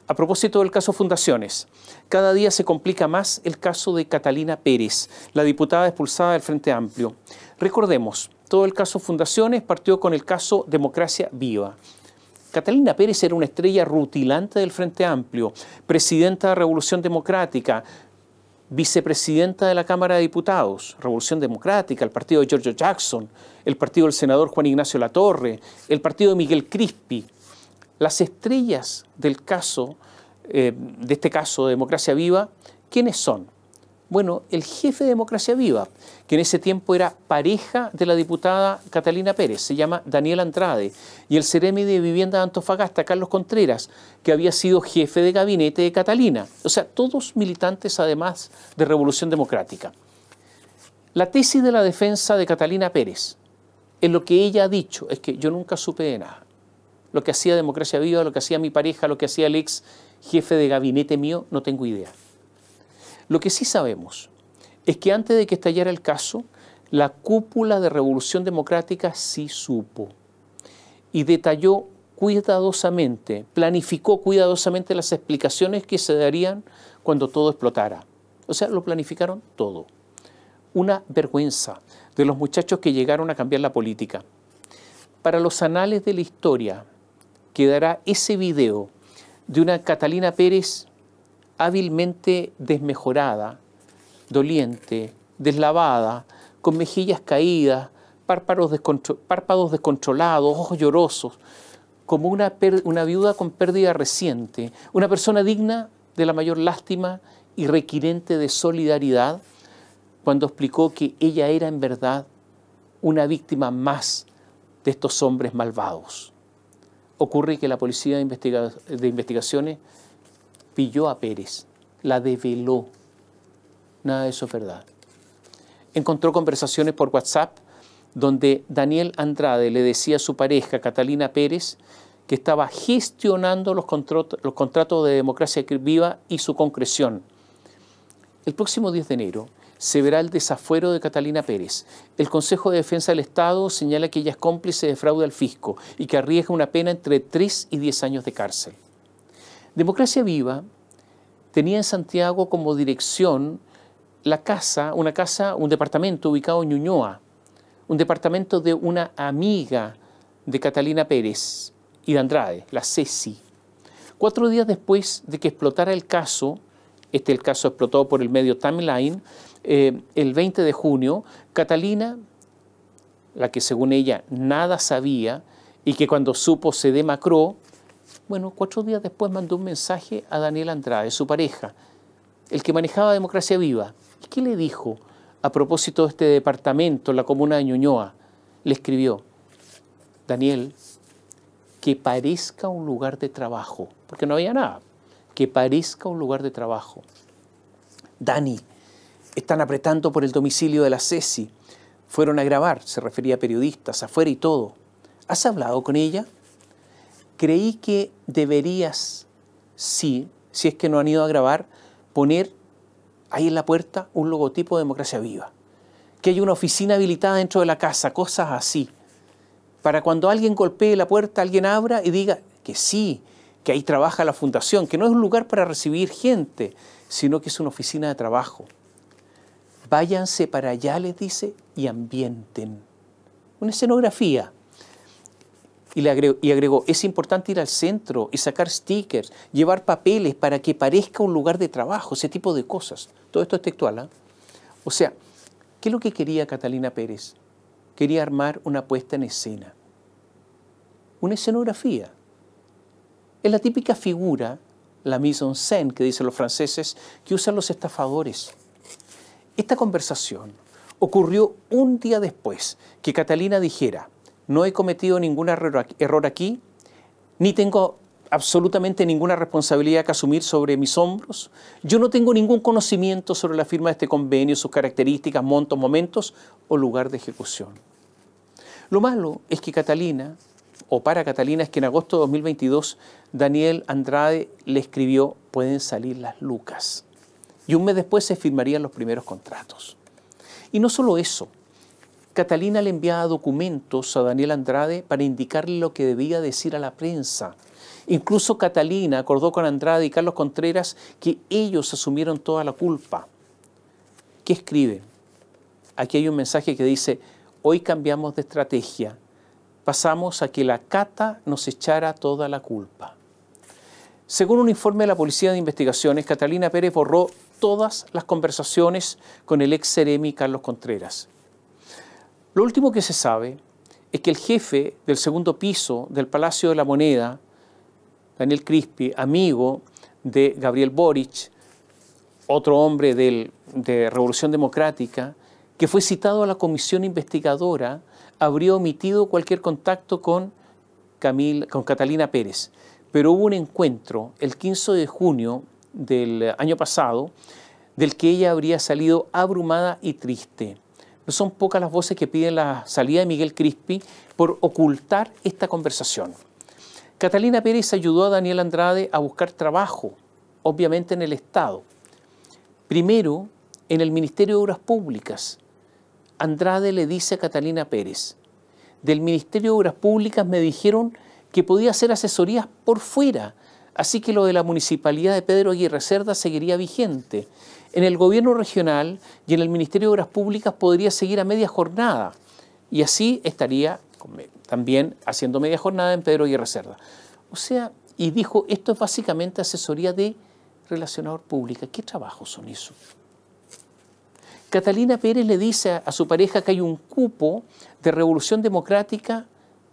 A propósito del caso Fundaciones, cada día se complica más el caso de Catalina Pérez, la diputada expulsada del Frente Amplio. Recordemos, todo el caso Fundaciones partió con el caso Democracia Viva. Catalina Pérez era una estrella rutilante del Frente Amplio, presidenta de Revolución Democrática, vicepresidenta de la Cámara de Diputados, Revolución Democrática, el partido de Giorgio Jackson, el partido del senador Juan Ignacio Latorre, el partido de Miguel Crispi. Las estrellas del caso, de este caso de Democracia Viva, ¿quiénes son? Bueno, el jefe de Democracia Viva, que en ese tiempo era pareja de la diputada Catalina Pérez, se llama Daniel Andrade, y el seremi de Vivienda de Antofagasta, Carlos Contreras, que había sido jefe de gabinete de Catalina. O sea, todos militantes además de Revolución Democrática. La tesis de la defensa de Catalina Pérez, en lo que ella ha dicho, es que yo nunca supe de nada. Lo que hacía Democracia Viva, lo que hacía mi pareja, lo que hacía el ex jefe de gabinete mío, no tengo idea. Lo que sí sabemos es que antes de que estallara el caso, La cúpula de Revolución Democrática sí supo y detalló cuidadosamente, planificó cuidadosamente las explicaciones que se darían cuando todo explotara. O sea, lo planificaron todo. Una vergüenza de los muchachos que llegaron a cambiar la política. Para los anales de la historia quedará ese video de una Catalina Pérez hábilmente desmejorada, doliente, deslavada, con mejillas caídas, párpados descontrolados, ojos llorosos, como una viuda con pérdida reciente, una persona digna de la mayor lástima y requirente de solidaridad, cuando explicó que ella era en verdad una víctima más de estos hombres malvados. Ocurre que la Policía de Investigaciones pilló a Pérez, la develó. Nada de eso es verdad. Encontró conversaciones por WhatsApp donde Daniel Andrade le decía a su pareja, Catalina Pérez, que estaba gestionando los contratos de Democracia Viva y su concreción. El próximo 10 de enero se verá el desafuero de Catalina Pérez. El Consejo de Defensa del Estado señala que ella es cómplice de fraude al fisco y que arriesga una pena entre 3 y 10 años de cárcel. Democracia Viva tenía en Santiago como dirección un departamento ubicado en Ñuñoa, un departamento de una amiga de Catalina Pérez y de Andrade, la Ceci. 4 días después de que explotara el caso, el caso explotó por el medio Timeline, el 20 de junio, Catalina, la que según ella nada sabía y que cuando supo se demacró, 4 días después mandó un mensaje a Daniel Andrade, su pareja, el que manejaba Democracia Viva. ¿Y qué le dijo a propósito de este departamento en la comuna de Ñuñoa? Le escribió, Daniel, que parezca un lugar de trabajo, porque no había nada, que parezca un lugar de trabajo. Dani, están apretando por el domicilio de la Ceci. Fueron a grabar, se refería a periodistas, afuera y todo. ¿Has hablado con ella? Creí que deberías, sí, si es que no han ido a grabar, poner ahí en la puerta un logotipo de Democracia Viva. Que haya una oficina habilitada dentro de la casa, cosas así. Para cuando alguien golpee la puerta, alguien abra y diga que sí, que ahí trabaja la fundación, que no es un lugar para recibir gente, sino que es una oficina de trabajo. Váyanse para allá, les dice, y ambienten. Una escenografía. Y agregó, es importante ir al centro y sacar stickers, llevar papeles para que parezca un lugar de trabajo, ese tipo de cosas. Todo esto es textual, ¿eh? O sea, ¿qué es lo que quería Catalina Pérez? Quería armar una puesta en escena. Una escenografía. Es la típica figura, la mise en scène, que dicen los franceses, que usan los estafadores. Esta conversación ocurrió un día después que Catalina dijera, no he cometido ningún error aquí, ni tengo absolutamente ninguna responsabilidad que asumir sobre mis hombros. Yo no tengo ningún conocimiento sobre la firma de este convenio, sus características, montos, momentos o lugar de ejecución. Lo malo es que Catalina, o para Catalina, es que en agosto de 2022 Daniel Andrade le escribió, pueden salir las lucas. Y un mes después se firmarían los primeros contratos. Y no solo eso, Catalina le enviaba documentos a Daniel Andrade para indicarle lo que debía decir a la prensa. Incluso Catalina acordó con Andrade y Carlos Contreras que ellos asumieron toda la culpa. ¿Qué escriben? Aquí hay un mensaje que dice, hoy cambiamos de estrategia. Pasamos a que la Cata nos echara toda la culpa. Según un informe de la Policía de Investigaciones, Catalina Pérez borró todas las conversaciones con el ex Seremi Carlos Contreras. Lo último que se sabe es que el jefe del segundo piso del Palacio de la Moneda, Daniel Crispi, amigo de Gabriel Boric, otro hombre de Revolución Democrática, que fue citado a la comisión investigadora, habría omitido cualquier contacto con Catalina Pérez. Pero hubo un encuentro el 15 de junio del año pasado, del que ella habría salido abrumada y triste. No son pocas las voces que piden la salida de Miguel Crispi por ocultar esta conversación. Catalina Pérez ayudó a Daniel Andrade a buscar trabajo, obviamente en el Estado. Primero, en el Ministerio de Obras Públicas. Andrade le dice a Catalina Pérez: del Ministerio de Obras Públicas me dijeron que podía hacer asesorías por fuera, así que lo de la Municipalidad de Pedro Aguirre Cerda seguiría vigente. En el gobierno regional y en el Ministerio de Obras Públicas podría seguir a media jornada, y así estaría también haciendo media jornada en Pedro Aguirre Cerda. O sea, y dijo, esto es básicamente asesoría de relacionador pública. ¿Qué trabajos son esos? Catalina Pérez le dice a su pareja que hay un cupo de Revolución Democrática,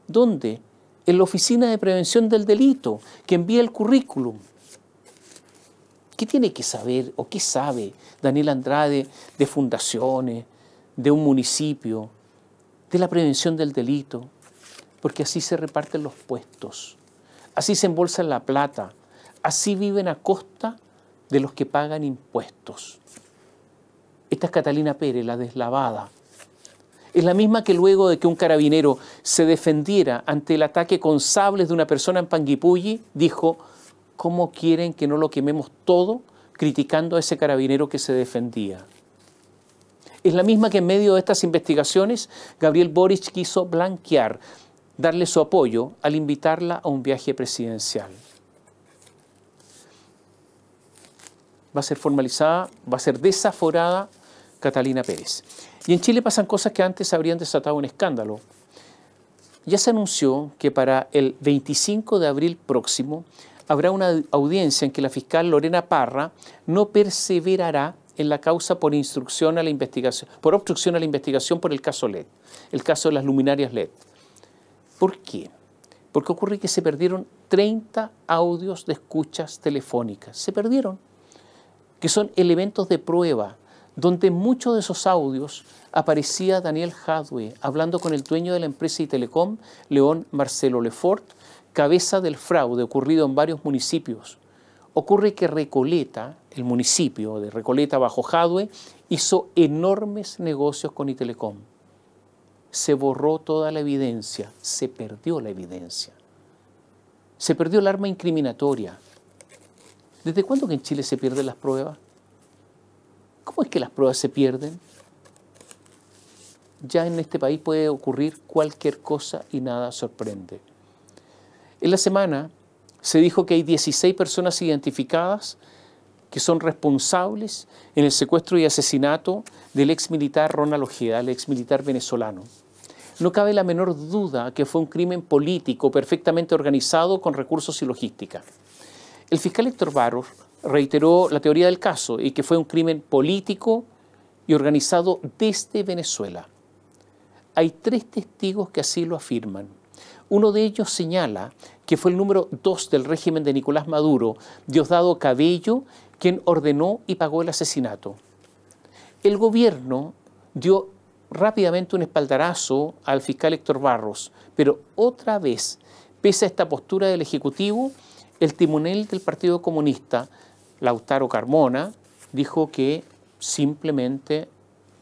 ¿dónde? En la Oficina de Prevención del Delito, que envía el currículum. ¿Qué tiene que saber o qué sabe Daniel Andrade de fundaciones, de un municipio, de la prevención del delito? Porque así se reparten los puestos, así se embolsan la plata, así viven a costa de los que pagan impuestos. Esta es Catalina Pérez, la deslavada. Es la misma que luego de que un carabinero se defendiera ante el ataque con sables de una persona en Panguipulli, dijo, ¿cómo quieren que no lo quememos todo criticando a ese carabinero que se defendía? Es la misma que en medio de estas investigaciones Gabriel Boric quiso blanquear, darle su apoyo al invitarla a un viaje presidencial. Va a ser formalizada, va a ser desaforada Catalina Pérez. Y en Chile pasan cosas que antes habrían desatado un escándalo. Ya se anunció que para el 25 de abril próximo habrá una audiencia en que la fiscal Lorena Parra no perseverará en la causa por obstrucción a la investigación por el caso LED, el caso de las luminarias LED. ¿Por qué? Porque ocurre que se perdieron 30 audios de escuchas telefónicas. Se perdieron, que son elementos de prueba, donde en muchos de esos audios aparecía Daniel Jadwe hablando con el dueño de la empresa Itelecom, León Marcelo Lefort, cabeza del fraude ocurrido en varios municipios. Ocurre que Recoleta, el municipio de Recoleta bajo Jadwe, hizo enormes negocios con Itelecom. Se borró toda la evidencia, se perdió la evidencia. Se perdió el arma incriminatoria. ¿Desde cuándo que en Chile se pierden las pruebas? ¿Cómo es que las pruebas se pierden? Ya en este país puede ocurrir cualquier cosa y nada sorprende. En la semana se dijo que hay 16 personas identificadas que son responsables en el secuestro y asesinato del exmilitar Ronald Ojeda, el exmilitar venezolano. No cabe la menor duda que fue un crimen político perfectamente organizado con recursos y logística. El fiscal Héctor Barros reiteró la teoría del caso y que fue un crimen político y organizado desde Venezuela. Hay 3 testigos que así lo afirman. Uno de ellos señala que fue el número 2 del régimen de Nicolás Maduro, Diosdado Cabello, quien ordenó y pagó el asesinato. El gobierno dio rápidamente un espaldarazo al fiscal Héctor Barros, pero otra vez, pese a esta postura del Ejecutivo, el timonel del Partido Comunista, Lautaro Carmona, dijo que simplemente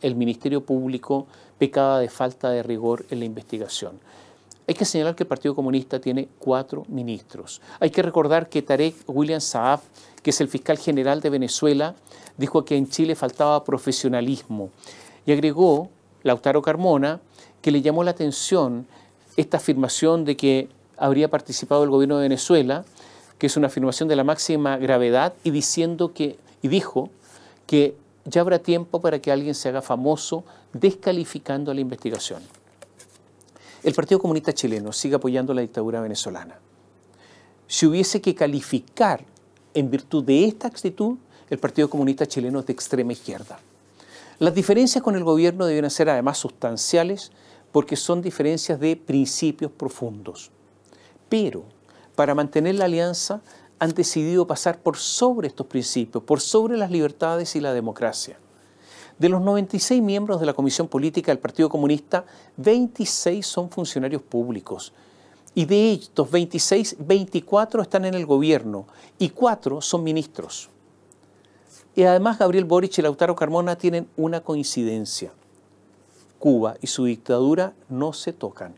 el Ministerio Público pecaba de falta de rigor en la investigación. Hay que señalar que el Partido Comunista tiene 4 ministros. Hay que recordar que Tarek William Saab, que es el fiscal general de Venezuela, dijo que en Chile faltaba profesionalismo. Y agregó Lautaro Carmona que le llamó la atención esta afirmación de que habría participado el gobierno de Venezuela, que es una afirmación de la máxima gravedad, y dijo que ya habrá tiempo para que alguien se haga famoso descalificando a la investigación. El Partido Comunista Chileno sigue apoyando la dictadura venezolana. Si hubiese que calificar en virtud de esta actitud, el Partido Comunista Chileno es de extrema izquierda. Las diferencias con el gobierno deben ser además sustanciales porque son diferencias de principios profundos. Pero para mantener la alianza han decidido pasar por sobre estos principios, por sobre las libertades y la democracia. De los 96 miembros de la Comisión Política del Partido Comunista, 26 son funcionarios públicos. Y de estos 26, 24 están en el gobierno y 4 son ministros. Y además Gabriel Boric y Lautaro Carmona tienen una coincidencia. Cuba y su dictadura no se tocan.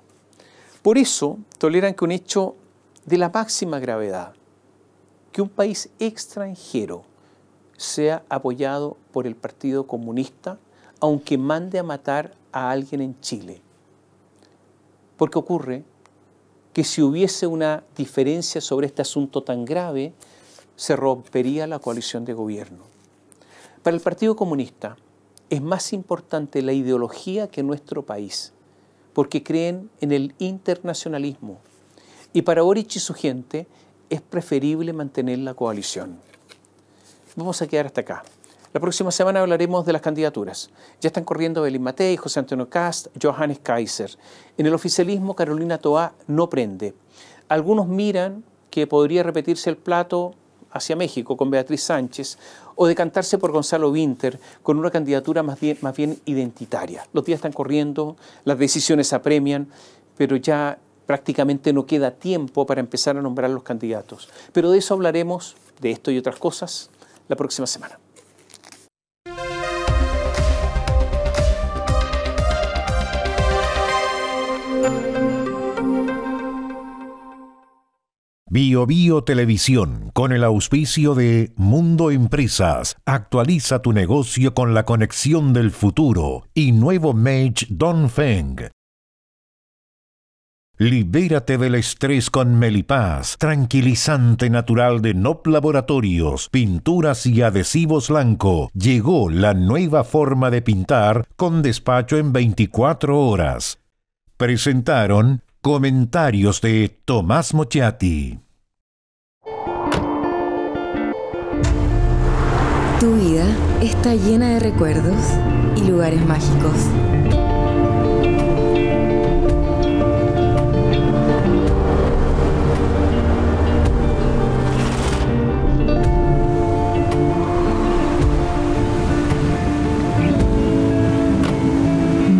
Por eso toleran que un hecho de la máxima gravedad, que un país extranjero sea apoyado por el Partido Comunista, aunque mande a matar a alguien en Chile. Porque ocurre que si hubiese una diferencia sobre este asunto tan grave, se rompería la coalición de gobierno. Para el Partido Comunista es más importante la ideología que nuestro país, porque creen en el internacionalismo. Y para Boric y su gente es preferible mantener la coalición. Vamos a quedar hasta acá. La próxima semana hablaremos de las candidaturas. Ya están corriendo Belín Matei, José Antonio Kast, Johannes Kaiser. En el oficialismo, Carolina Toá no prende. Algunos miran que podría repetirse el plato hacia México con Beatriz Sánchez o decantarse por Gonzalo Winter con una candidatura más bien identitaria. Los días están corriendo, las decisiones apremian, pero ya prácticamente no queda tiempo para empezar a nombrar los candidatos. Pero de eso hablaremos, de esto y otras cosas, la próxima semana. Bio Bio Televisión, con el auspicio de Mundo Empresas, actualiza tu negocio con la conexión del futuro, y Nuevo Mage Dongfeng. Libérate del estrés con Melipaz, tranquilizante natural de NOP Laboratorios, pinturas y adhesivos blanco. Llegó la nueva forma de pintar con despacho en 24 horas. Presentaron comentarios de Tomás Mochiati. Tu vida está llena de recuerdos y lugares mágicos.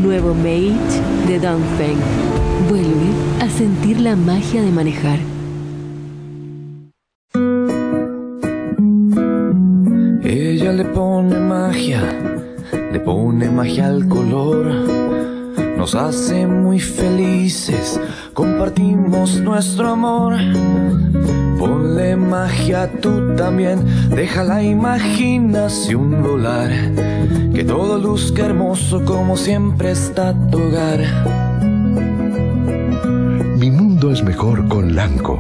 Nuevo Mate de Dongfeng. Vuelve a sentir la magia de manejar. Ella le pone magia al color. Nos hace muy felices, compartimos nuestro amor. Ponle magia tú también, deja la imaginación volar. Que todo luzca hermoso como siempre está tu hogar. Mi mundo es mejor con Lanco.